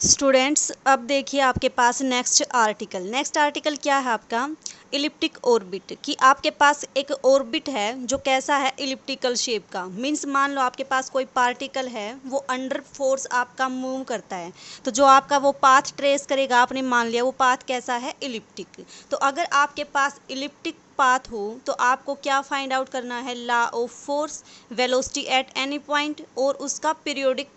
Students, अब देखिए आपके पास नेक्स्ट आर्टिकल क्या है आपका इलिप्टिक ऑर्बिट। कि आपके पास एक ऑर्बिट है जो कैसा है, इलिप्टिकल शेप का। मीन्स मान लो आपके पास कोई पार्टिकल है, वो अंडर फोर्स आपका मूव करता है, तो जो आपका वो पाथ ट्रेस करेगा, आपने मान लिया वो पाथ कैसा है, इलिप्टिक। तो अगर आपके पास इलिप्टिक पाथ हो तो आपको क्या फाइंड आउट करना है, law of force, velocity at any point और उसका पीरियोडिक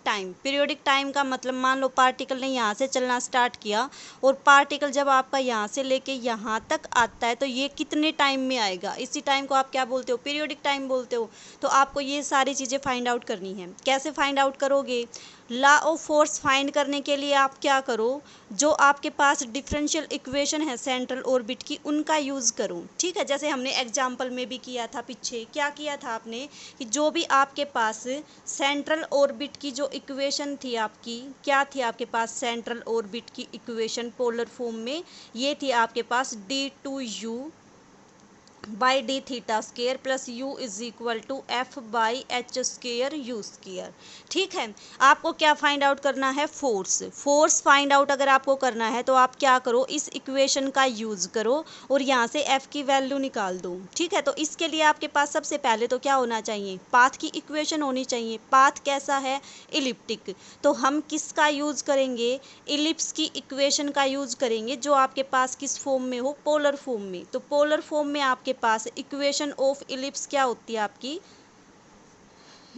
टाइम का मतलब मान लो पार्टिकल ने यहाँ से चलना स्टार्ट किया और पार्टिकल जब आपका यहाँ से लेके यहाँ तक आता है तो ये कितने टाइम में आएगा, इसी टाइम को आप क्या बोलते हो, पीरियोडिक टाइम बोलते हो। तो आपको ये सारी चीज़ें फाइंड आउट करनी है। कैसे फाइंड आउट करोगे, लॉ ऑफ फोर्स फाइंड करने के लिए आप क्या करो, जो आपके पास डिफरेंशियल इक्वेशन है सेंट्रल ऑर्बिट की, उनका यूज़ करो। ठीक है, जैसे हमने एग्जाम्पल में भी किया था, पीछे क्या किया था आपने कि जो भी आपके पास सेंट्रल ऑर्बिट की जो इक्वेशन थी आपकी, क्या थी आपके पास सेंट्रल ऑर्बिट की इक्वेशन पोलर फॉर्म में, ये थी आपके पास d2u by d theta square plus u is equal to f by h square u square. ठीक है, आपको क्या फाइंड आउट करना है, फोर्स फाइंड आउट अगर आपको करना है तो आप क्या करो, इस इक्वेशन का यूज़ करो और यहाँ से एफ की वैल्यू निकाल दो। ठीक है, तो इसके लिए आपके पास सबसे पहले तो क्या होना चाहिए, पाथ की इक्वेशन होनी चाहिए। पाथ कैसा है, इलिप्टिक। तो हम किसका यूज़ करेंगे, इलिप्स की इक्वेशन का यूज़ करेंगे, जो आपके पास किस फॉर्म में हो, पोलर फॉर्म में। तो पोलर फॉर्म में आपके पास इक्वेशन ऑफ इलिप्स क्या होती है आपकी,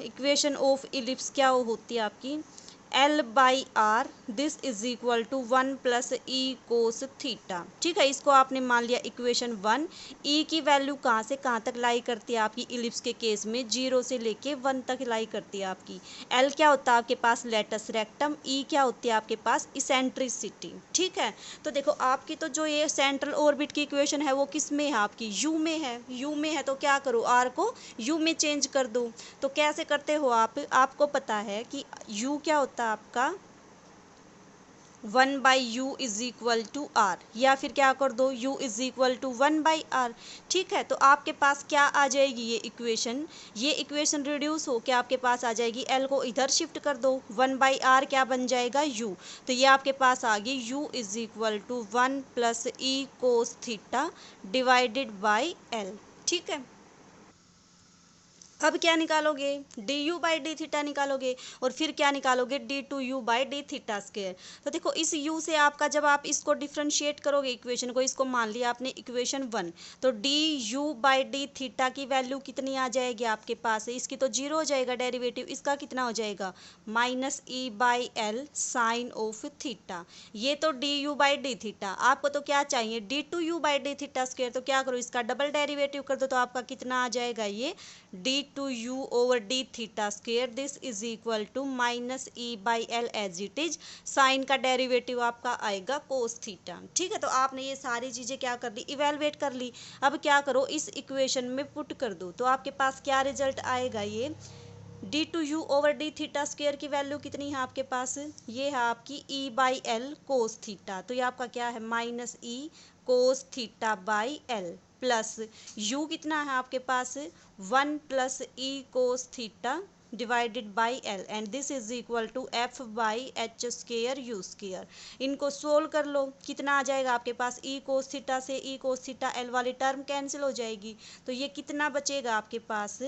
इक्वेशन ऑफ इलिप्स क्या होती है आपकी, l by r this is equal to 1 plus e cos theta. ठीक है, इसको आपने मान लिया इक्वेशन 1। ई की वैल्यू कहाँ से कहाँ तक लाई करती है आपकी, इलिप्स के केस में 0 से लेके 1 तक लाई करती है आपकी। एल क्या होता है आपके पास, लेटस रेक्टम। ई क्या होती है आपके पास, इसेंट्रिसिटी। ठीक है, तो देखो आपकी तो जो ये सेंट्रल ऑर्बिट की इक्वेशन है वो किस में है आपकी, यू में है। यू में है तो क्या करो, आर को यू में चेंज कर दो। तो कैसे करते हो आप, आपको पता है कि u क्या होता है आपका, 1/u is equal to are, या फिर क्या कर दो, u is equal to 1/r। ठीक है, तो आपके पास क्या आ जाएगी ये इक्वेशन रिड्यूस हो के आपके पास आ जाएगी, l को इधर शिफ्ट कर दो, 1/r क्या बन जाएगा, u। तो ये आपके पास आ गई u is equal to 1 plus e cos theta divided by l। ठीक है, अब क्या निकालोगे, d u by d theta निकालोगे और फिर क्या निकालोगे, d two u by d theta square. तो देखो इस u से आपका जब आप इसको डिफ्रेंशिएट करोगे इक्वेशन को, इसको मान लिया आपने इक्वेशन 1, तो d u by d theta की वैल्यू कितनी आ जाएगी आपके पास, इसकी तो 0 हो जाएगा डेरिवेटिव, इसका कितना हो जाएगा, minus e by l sine of theta. ये तो d u by d theta, आपको तो क्या चाहिए, d two u by d theta square. तो क्या करो, इसका डबल डेरिवेटिव कर दो, तो आपका कितना आ जाएगा, ये d two u over d theta square this is equal to minus e by l as it is, sine का डेरिवेटिव आपका आएगा कोस थीटा। ठीक है, तो आपने ये सारी चीज़ें क्या कर ली, इवेलुएट कर ली। अब क्या करो, इस इक्वेशन में पुट कर दो, तो आपके पास क्या रिजल्ट आएगा, ये d two u over d theta square की वैल्यू कितनी है आपके पास, ये है आपकी e by l cos theta. तो ये आपका क्या है, minus e cos theta by l plus u कितना है आपके पास, 1 plus e cos theta divided by l and this is equal to f by h square u square. इनको सोल्व कर लो, कितना आ जाएगा आपके पास, ई कोस थीटा से ई कोस थीटा एल वाली टर्म कैंसिल हो जाएगी, तो ये कितना बचेगा आपके पास,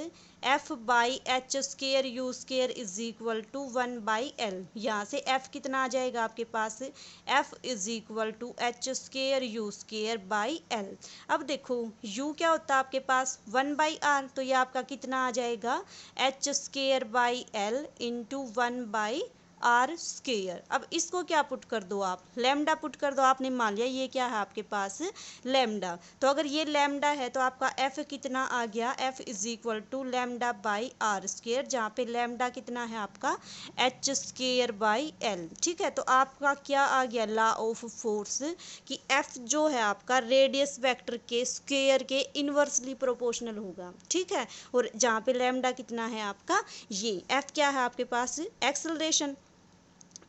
f by h square u square is equal to 1 by l. यहाँ से एफ कितना आ जाएगा आपके पास, f is equal to h square u square by l. अब देखो u क्या होता है आपके पास, 1/r, तो ये आपका कितना आ जाएगा, H square by L into 1/r square. अब इसको क्या पुट कर दो आप, लेमडा पुट कर दो। आपने मान लिया ये क्या है आपके पास, लेमडा। तो अगर ये लेमडा है तो आपका f कितना आ गया, f is equal to lambda by r square, जहाँ पे लेमडा कितना है आपका, एच स्केयर बाई एल। ठीक है, तो आपका क्या आ गया, लॉ ऑफ फोर्स, कि f जो है आपका रेडियस वेक्टर के स्क्वायर के इन्वर्सली प्रोपोर्शनल होगा। ठीक है, और जहाँ पे लैम्डा कितना है आपका, ये f क्या है आपके पास, एक्सेलरेशन।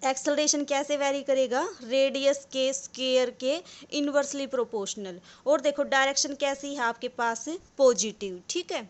एक्सेलरेशन कैसे वेरी करेगा, रेडियस के स्क्वायर के इन्वर्सली प्रोपोर्शनल। और देखो डायरेक्शन कैसी है आपके पास, पॉजिटिव। ठीक है,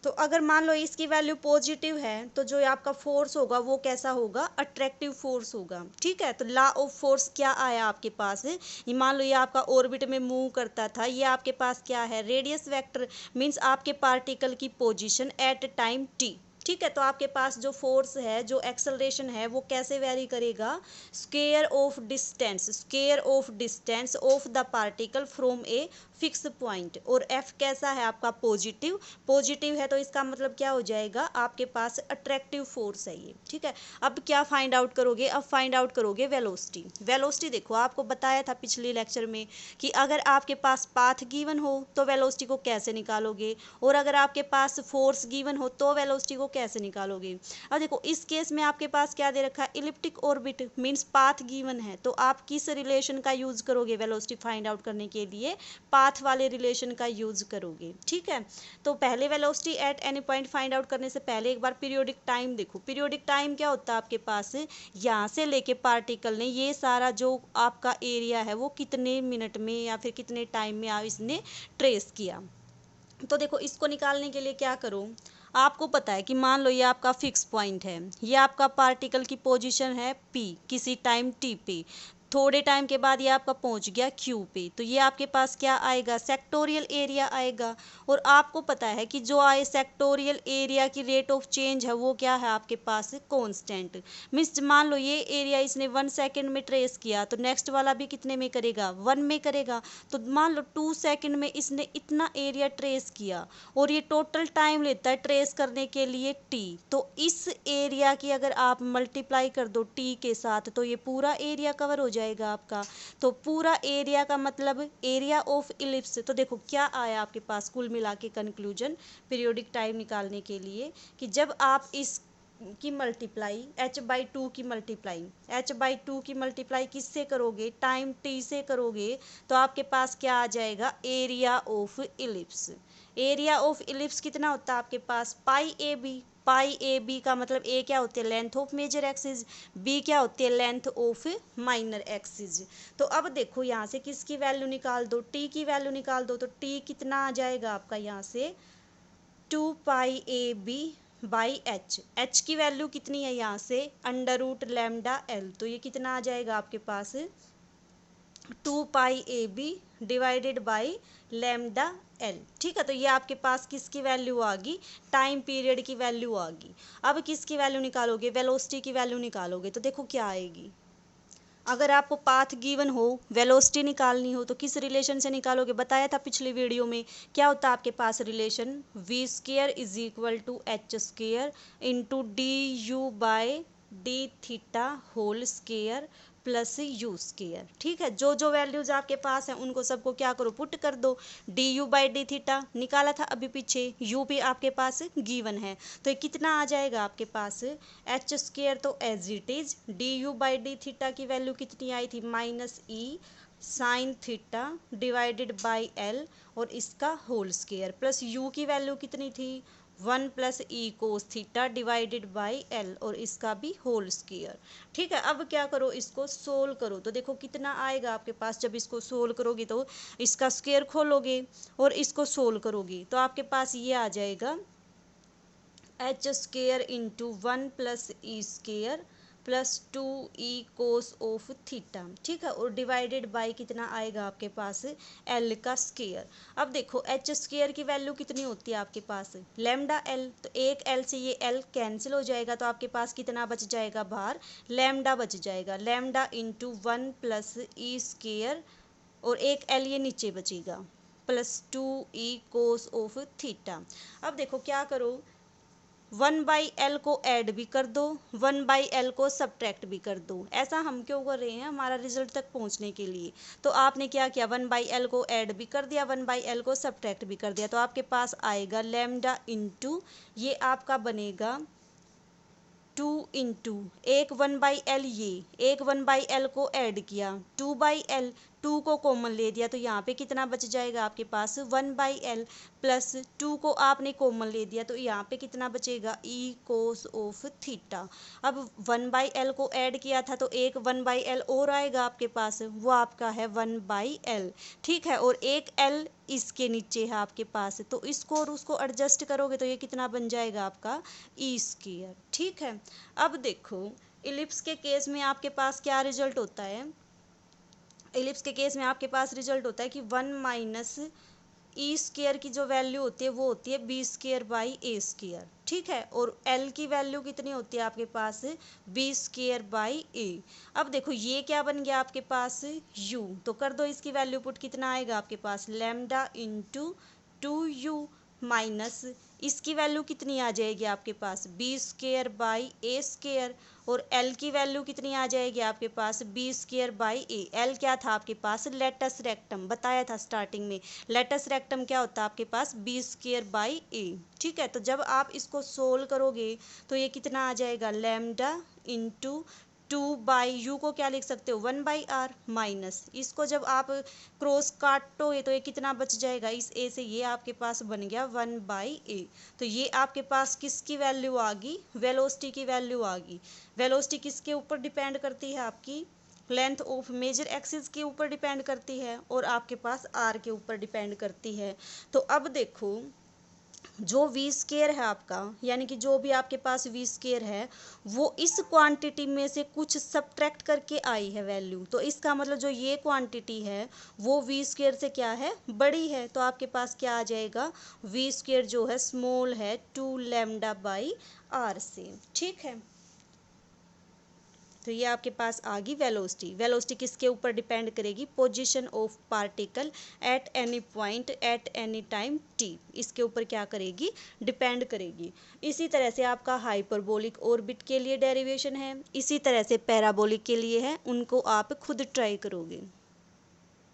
तो अगर मान लो इसकी वैल्यू पॉजिटिव है तो जो आपका फोर्स होगा वो कैसा होगा, अट्रैक्टिव फोर्स होगा। ठीक है, तो लॉ ऑफ फोर्स क्या आया आपके पास, ये मान लो ये आपका ऑर्बिट में मूव करता था, ये आपके पास क्या है, रेडियस वेक्टर, मीन्स आपके पार्टिकल की पोजीशन एट टाइम टी। ठीक है, तो आपके पास जो फोर्स है, जो एक्सेलरेशन है, वो कैसे वेरी करेगा, square of distance, square of distance of the particle from a fix point. और एफ कैसा है आपका, पॉजिटिव, पॉजिटिव है तो इसका मतलब क्या हो जाएगा, आपके पास अट्रैक्टिव फोर्स है ये। ठीक है, अब क्या फाइंड आउट करोगे, अब फाइंड आउट करोगे वेलोसिटी। वेलोसिटी देखो आपको बताया था पिछले लेक्चर में कि अगर आपके पास पाथ गिवन हो तो वेलोसिटी को कैसे निकालोगे, और अगर आपके पास फोर्स गिवन हो तो वेलोसिटी को कैसे निकालोगे। अब देखो इस केस में आपके पास क्या दे रखा है, elliptic orbit, means path given है, तो आप किस रिलेशन का यूज करोगे वेलोसिटी फाइंड आउट करने के लिए, पाथ वाले रिलेशन का यूज करोगे। ठीक है, तो पहले velocity at any point find out करने से पहले एक बार पीरियोडिक टाइम देखो। पीरियोडिक टाइम क्या होता है आपके पास, यहाँ से लेके पार्टिकल ने ये सारा जो आपका एरिया है वो कितने मिनट में या फिर कितने टाइम में इसने ट्रेस किया। तो देखो इसको निकालने के लिए क्या करो, आपको पता है कि मान लो ये आपका फिक्स पॉइंट है, ये आपका पार्टिकल की पोजीशन है पी किसी टाइम टी पे, थोड़े टाइम के बाद ये आपका पहुंच गया क्यू पे, तो ये आपके पास क्या आएगा, सेक्टोरियल एरिया आएगा। और आपको पता है कि जो आए सेक्टोरियल एरिया की रेट ऑफ चेंज है वो क्या है आपके पास, कांस्टेंट। मीन्स मान लो ये एरिया इसने 1 सेकंड में ट्रेस किया तो नेक्स्ट वाला भी कितने में करेगा, 1 में करेगा। तो मान लो 2 सेकंड में इसने इतना एरिया ट्रेस किया और ये टोटल टाइम लेता है ट्रेस करने के लिए टी। तो इस एरिया की अगर आप मल्टीप्लाई कर दो टी के साथ तो ये पूरा एरिया कवर हो जाएगा आपका। तो पूरा एरिया का मतलब एरिया ऑफ इलिप्स। तो देखो क्या आया आपके पास कुल मिला के कंक्लूजन पीरियोडिक टाइम निकालने के लिए, कि जब आप इस की मल्टीप्लाई h/2 की मल्टीप्लाई, h/2 की मल्टीप्लाई किससे करोगे, टाइम t से करोगे, तो आपके पास क्या आ जाएगा, area of ellipse. Area of ellipse कितना होता है आपके पास, पाई a B. Pi a B का मतलब ए क्या होती है, length of major axis, b क्या होती है, लेंथ ऑफ माइनर एक्सिस। तो अब देखो यहाँ से किसकी वैल्यू निकाल दो, टी की वैल्यू निकाल दो, तो टी कितना आ जाएगा आपका यहाँ से 2 pi a b by h. H की वैल्यू कितनी है यहाँ से, अंडर रूट लैम्डा एल, तो ये कितना आ जाएगा आपके पास 2 pi a b divided by lambda l. ठीक है, तो ये आपके पास किसकी वैल्यू आ गई, टाइम पीरियड की वैल्यू आ गई। अब किसकी वैल्यू निकालोगे, वेलोसिटी की वैल्यू निकालोगे, तो देखो क्या आएगी। अगर आपको पाथ गिवन हो, वेलोसिटी निकालनी हो, तो किस रिलेशन से निकालोगे, बताया था पिछली वीडियो में। क्या होता है आपके पास relation, v square is equal to h square into d u by d theta whole square plus u square. ठीक है, जो जो वैल्यूज आपके पास हैं उनको सबको क्या करो, पुट कर दो। D u by d theta निकाला था अभी पीछे, यू भी आपके पास गिवन है, तो ये कितना आ जाएगा आपके पास, एच स्क्वायर तो as it is, d u by d theta की वैल्यू कितनी आई थी, minus e sine theta divided by l और इसका होल स्क्वायर, प्लस यू की वैल्यू कितनी थी, 1 plus e cos theta divided by l और इसका भी होल स्क्वायर। ठीक है, अब क्या करो, इसको सोल्व करो, तो देखो कितना आएगा आपके पास। जब इसको सोल्व करोगे तो इसका स्क्वायर खोलोगे और इसको सोल्व करोगे तो आपके पास ये आ जाएगा H square into 1 plus E square plus 2 E cos of theta. ठीक है, और डिवाइडेड बाय कितना आएगा आपके पास, एल का स्क्वायर। अब देखो एच स्क्वायर की वैल्यू कितनी होती है आपके पास, लैम्डा एल, तो एक एल से ये एल कैंसिल हो जाएगा, तो आपके पास कितना बच जाएगा बाहर, लैम्डा बच जाएगा, lambda into 1 plus E square और एक एल ये नीचे बचेगा plus 2 E cos of theta. अब देखो क्या करो, 1/L को ऐड भी कर दो, 1/L को सब्ट्रैक्ट भी कर दो। ऐसा हम क्यों कर रहे हैं, हमारा रिजल्ट तक पहुंचने के लिए। तो आपने क्या किया, 1/L को ऐड भी कर दिया, 1/L को सब्ट्रैक्ट भी कर दिया, तो आपके पास आएगा लैम्डा इंटू ये आपका बनेगा 2 इंटू एक 1/L, ये एक 1/L को ऐड किया, 2/L 2 को कॉमन ले दिया तो यहाँ पे कितना बच जाएगा आपके पास 1/l प्लस 2 को आपने कॉमन ले दिया तो यहाँ पे कितना बचेगा e cos ऑफ थीटा। अब 1/l को ऐड किया था तो एक 1/l और आएगा आपके पास, वो आपका है 1/l। ठीक है, और एक l इसके नीचे है आपके पास, तो इसको और उसको एडजस्ट करोगे तो ये कितना बन जाएगा आपका ई स्क्वायर। ठीक है, अब देखो इलिप्स के केस में आपके पास क्या रिजल्ट होता है। इलिप्स के केस में आपके पास रिजल्ट होता है कि 1 माइनस ई स्क्वायर की जो वैल्यू होती है वो होती है b square by a square. ठीक है, और एल की वैल्यू कितनी होती है आपके पास बी स्क्वायर बाई ए। अब देखो ये क्या बन गया आपके पास यू, तो कर दो इसकी वैल्यू पुट, कितना आएगा आपके पास लैम्डा इंटू 2u माइनस इसकी वैल्यू कितनी आ जाएगी आपके पास b square by a square, और एल की वैल्यू कितनी आ जाएगी आपके पास b square by a. L क्या था आपके पास लेटस रेक्टम, बताया था स्टार्टिंग में, लेटस रेक्टम क्या होता है आपके पास बी स्क्वायर बाई ए। ठीक है, तो जब आप इसको सोल्व करोगे तो ये कितना आ जाएगा लैम्डा इंटू 2/u को क्या लिख सकते हो 1/r माइनस इसको जब आप क्रॉस काटोगे तो ये कितना बच जाएगा इस a से, ये आपके पास बन गया 1/a। तो ये आपके पास किसकी वैल्यू आ गई, वेलोसिटी की वैल्यू आ गई। वेलोसिटी किसके ऊपर डिपेंड करती है, आपकी लेंथ ऑफ मेजर एक्सिस के ऊपर डिपेंड करती है और आपके पास r के ऊपर डिपेंड करती है। तो अब देखो जो वी स्केयर है आपका, यानी कि जो भी आपके पास वी स्केयर है वो इस क्वांटिटी में से कुछ सब्ट्रैक्ट करके आई है वैल्यू, तो इसका मतलब जो ये क्वांटिटी है वो वी स्केयर से क्या है बड़ी है, तो आपके पास क्या आ जाएगा वी स्केयर जो है स्मॉल है 2 लैम्डा बाई आर से। ठीक है, तो ये आपके पास आ गई वेलोसिटी। वेलोसिटी किसके ऊपर डिपेंड करेगी, position of particle at any point at any time t, इसके ऊपर क्या करेगी डिपेंड करेगी। इसी तरह से आपका हाइपरबोलिक ऑर्बिट के लिए डेरिवेशन है, इसी तरह से पैराबोलिक के लिए है, उनको आप खुद ट्राई करोगे।